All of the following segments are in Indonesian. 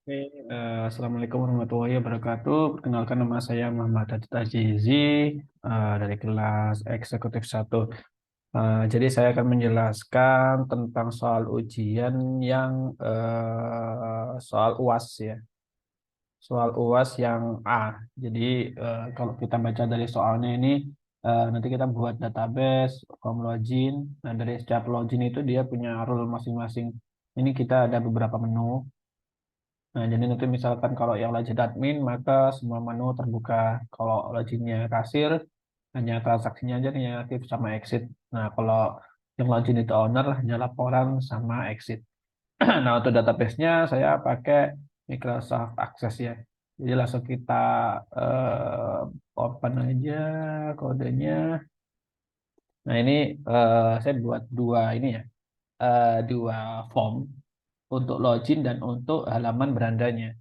Oke, Assalamualaikum warahmatullahi wabarakatuh. Perkenalkan nama saya Muhammad Adit Azizi dari kelas Eksekutif 1. Jadi saya akan menjelaskan tentang soal ujian yang soal UAS ya. Soal UAS yang A. Jadi kalau kita baca dari soalnya ini nanti kita buat database, form login. Nah, dari setiap login itu dia punya role masing-masing. Ini kita ada beberapa menu. Nah, jadi nanti misalkan kalau yang login admin, maka semua menu terbuka. Kalau loginnya kasir, hanya transaksinya aja nih yang aktif sama exit. Nah, kalau yang login itu owner, hanya laporan sama exit. Nah, untuk database-nya saya pakai Microsoft Access ya. Jadi langsung kita open aja kodenya. Nah, ini saya buat dua ini ya, dua form untuk login dan untuk halaman berandanya.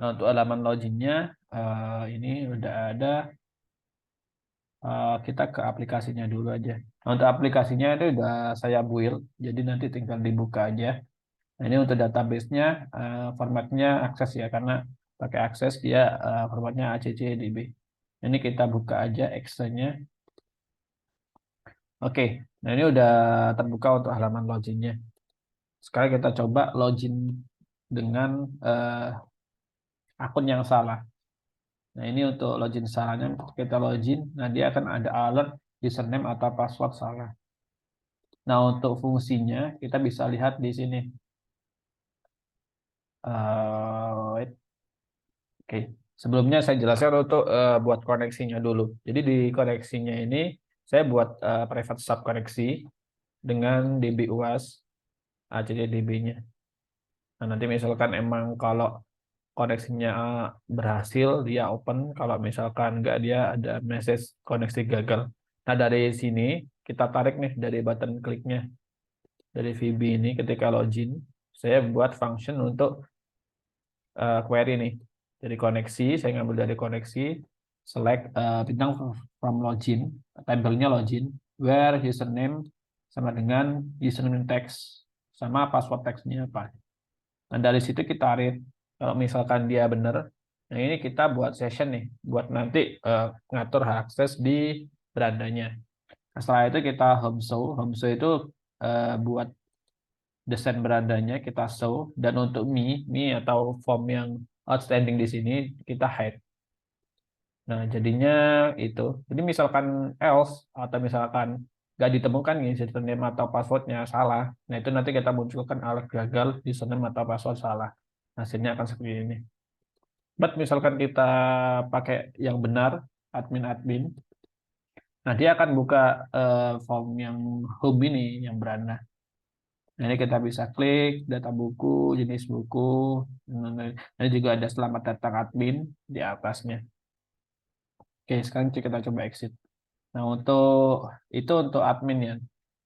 Nah, untuk halaman loginnya ini udah ada. Kita ke aplikasinya dulu aja. Nah, untuk aplikasinya itu udah saya build, jadi nanti tinggal dibuka aja. Nah, ini untuk database-nya formatnya Access ya, karena pakai Access dia formatnya ACCDB. Ini kita buka aja Excel-nya. Oke, nah ini udah terbuka untuk halaman loginnya. Sekarang kita coba login dengan eh, akun yang salah. Nah, ini untuk login salahnya, kita login, nah dia akan ada alert username atau password salah. Nah, untuk fungsinya kita bisa lihat di sini. Wait, oke. Sebelumnya saya jelaskan untuk buat koneksinya dulu. Jadi di koneksinya ini saya buat private sub koneksi dengan DB UAS ACDB-nya. Nah, nanti misalkan emang kalau koneksinya berhasil dia open, kalau misalkan enggak dia ada message koneksi gagal. Nah, dari sini kita tarik nih dari button kliknya dari VB ini ketika login, saya buat function untuk query nih. Dari koneksi, saya ngambil dari koneksi, select bintang from login, tabelnya login, where username sama dengan username text, sama password textnya apa. Nah, dari situ kita read, kalau misalkan dia benar, nah ini kita buat session nih, buat nanti ngatur hak akses di berandanya. Nah, setelah itu kita home show itu buat desain berandanya kita show, dan untuk me atau form yang outstanding di sini kita hide. Nah, jadinya itu. Jadi misalkan else atau misalkan nggak ditemukan nih username atau passwordnya salah, nah itu nanti kita munculkan alert gagal username atau password salah. Hasilnya akan seperti ini. But misalkan kita pakai yang benar, admin-admin, nah dia akan buka form yang home ini, yang beranda. Nah, ini kita bisa klik data buku, jenis buku. Ini juga ada selamat datang admin di atasnya. Oke, sekarang kita coba exit. Nah, itu untuk admin ya,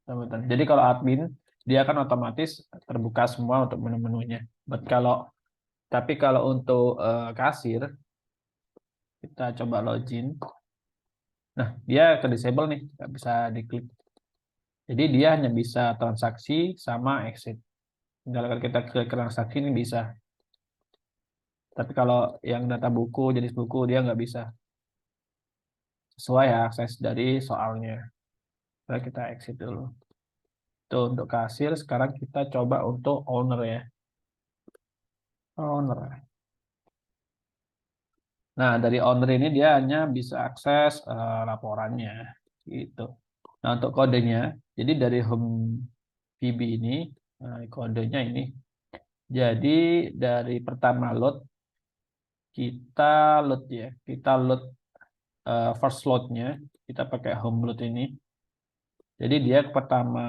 teman-teman. Jadi kalau admin, dia akan otomatis terbuka semua untuk menu-menunya. Tapi kalau untuk kasir, kita coba login. Nah, dia ke disable nih, nggak bisa diklik. Jadi dia hanya bisa transaksi sama exit. Misalkan kita klik transaksi ini bisa. Tapi kalau yang data buku, jenis buku, dia nggak bisa. Sesuai ya akses dari soalnya. Nah, kita exit dulu. Itu untuk kasir, sekarang kita coba untuk owner ya. Owner. Nah, dari owner ini dia hanya bisa akses laporannya. Gitu. Nah, untuk kodenya, jadi dari home VB ini, kodenya ini. Jadi dari pertama load, kita load ya. Kita load first loadnya, kita pakai home load ini. Jadi dia pertama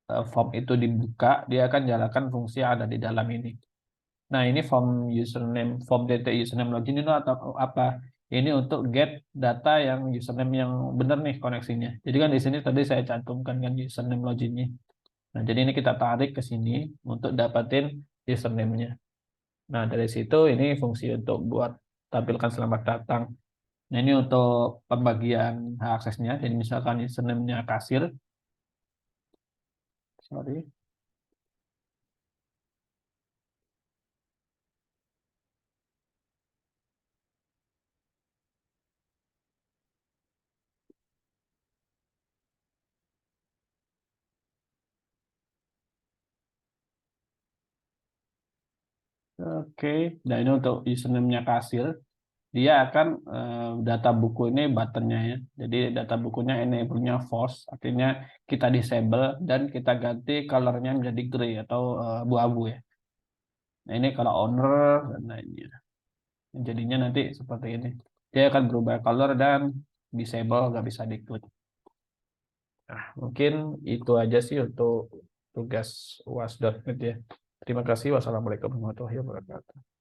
form itu dibuka, dia akan jalankan fungsi yang ada di dalam ini. Nah, ini form DT username login itu atau apa? Ini untuk get data yang username yang benar nih koneksinya. Jadi kan di sini tadi saya cantumkan kan username loginnya. Nah, jadi ini kita tarik ke sini untuk dapatin username-nya. Nah, dari situ ini fungsi untuk buat tampilkan selamat datang. Nah, ini untuk pembagian hak aksesnya. Jadi misalkan username-nya kasir, sorry. Oke, nah ini untuk username-nya Kasil. Dia akan data buku ini buttonnya ya. Jadi data bukunya enable-nya false, artinya kita disable dan kita ganti color-nya menjadi gray atau abu-abu ya. Nah ini kalau owner dan lainnya. Jadinya nanti seperti ini. Dia akan berubah color dan disable, nggak bisa diklik. Nah, mungkin itu aja sih untuk tugas UAS.NET ya. Terima kasih. Wassalamualaikum warahmatullahi wabarakatuh.